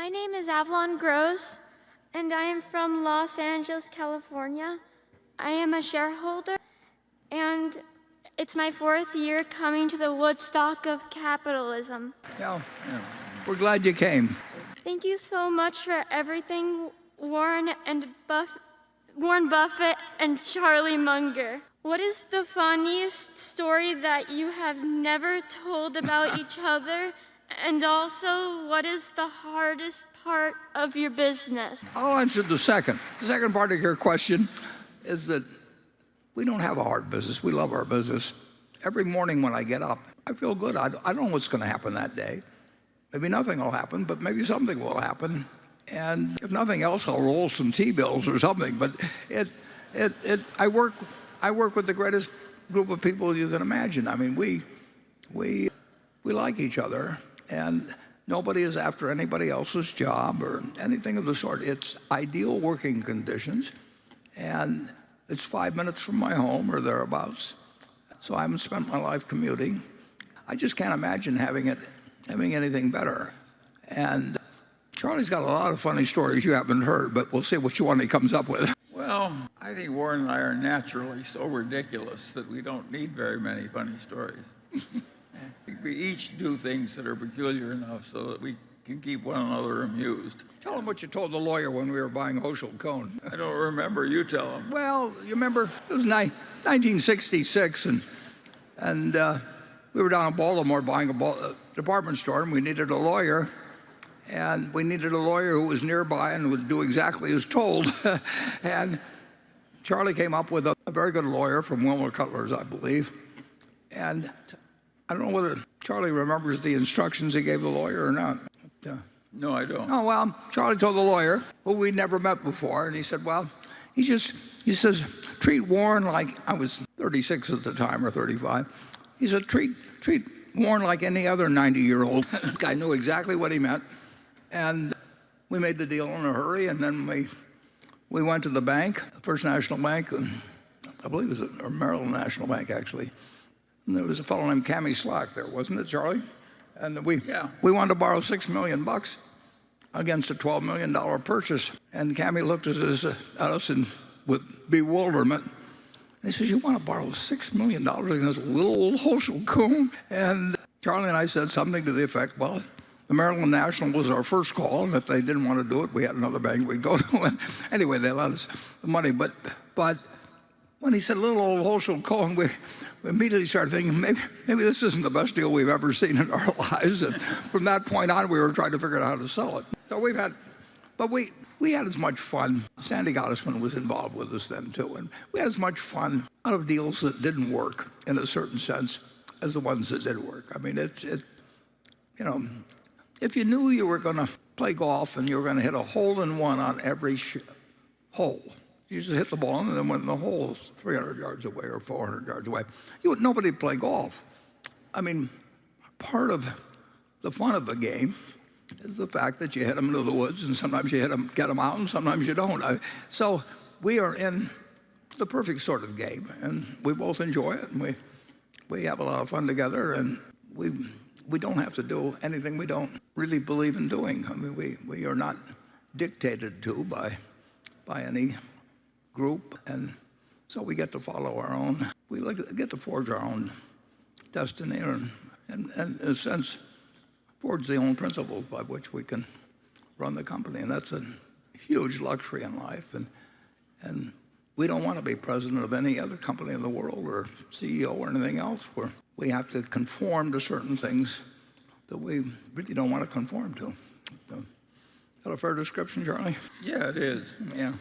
My name is Avalon Gross, and I am from Los Angeles, California. I am a shareholder, and it's my 4th year coming to the Woodstock of capitalism. Yeah, we're glad you came. Thank you so much for everything, Warren Buffett and Charlie Munger. What is the funniest story that you have never told about each other? And also, what is the hardest part of your business? I'll answer the second. The second part of your question is that we don't have a hard business. We love our business. Every morning when I get up, I feel good. I don't know what's going to happen that day. Maybe nothing will happen, but maybe something will happen. And if nothing else, I'll roll some T-bills or something. But I work with the greatest group of people you can imagine. I mean, we like each other, and nobody is after anybody else's job or anything of the sort. It's ideal working conditions, and it's 5 minutes from my home or thereabouts. So I haven't spent my life commuting. I just can't imagine having anything better. And Charlie's got a lot of funny stories you haven't heard, but we'll see which one he comes up with. Well, I think Warren and I are naturally so ridiculous that we don't need very many funny stories. We each do things that are peculiar enough so that we can keep one another amused. Tell him what you told the lawyer when we were buying Hochschild Cohn. I don't remember. You tell him. Well, you remember, it was 1966, and we were down in Baltimore buying a department store, and we needed a lawyer. And we needed a lawyer who was nearby and would do exactly as told. And Charlie came up with a very good lawyer from Wilmer Cutler's, I believe. And I don't know whether Charlie remembers the instructions he gave the lawyer or not. No, I don't. Oh, well, Charlie told the lawyer, who we'd never met before, and he said, well, he says, treat Warren like, I was 36 at the time, or 35. He said, treat Warren like any other 90-year-old. The guy knew exactly what he meant. And we made the deal in a hurry, and then we went to the bank, First National Bank, and I believe it was or Maryland National Bank, actually. And there was a fellow named Cammy Slack there, wasn't it, Charlie? And we wanted to borrow $6 million against a $12 million purchase. And Cammy looked at us with bewilderment. And he says, you want to borrow $6 million against a little old Hochschild Cohn? And Charlie and I said something to the effect, well, the Maryland National was our first call, and if they didn't want to do it, we had another bank we'd go to. And anyway, they let us the money. But when he said little old Hochschild Cohn, we immediately started thinking, maybe this isn't the best deal we've ever seen in our lives. And from that point on, we were trying to figure out how to sell it. So we had as much fun. Sandy Gottesman was involved with us then too, and we had as much fun out of deals that didn't work in a certain sense as the ones that did work. I mean, if you knew you were going to play golf and you were going to hit a hole-in-one on every hole, you just hit the ball and then went in the hole 300 yards away or 400 yards away. Nobody would play golf. I mean, part of the fun of the game is the fact that you hit them into the woods, and sometimes you get them out, and sometimes you don't. So we are in the perfect sort of game, and we both enjoy it, and we have a lot of fun together, and we don't have to do anything we don't really believe in doing. I mean, we are not dictated to by any group, and so we get to follow our own. We get to forge our own destiny, and in a sense, forge the own principles by which we can run the company, and that's a huge luxury in life. And we don't want to be president of any other company in the world or CEO or anything else where we have to conform to certain things that we really don't want to conform to. Is that a fair description, Charlie? Yeah, it is. Yeah.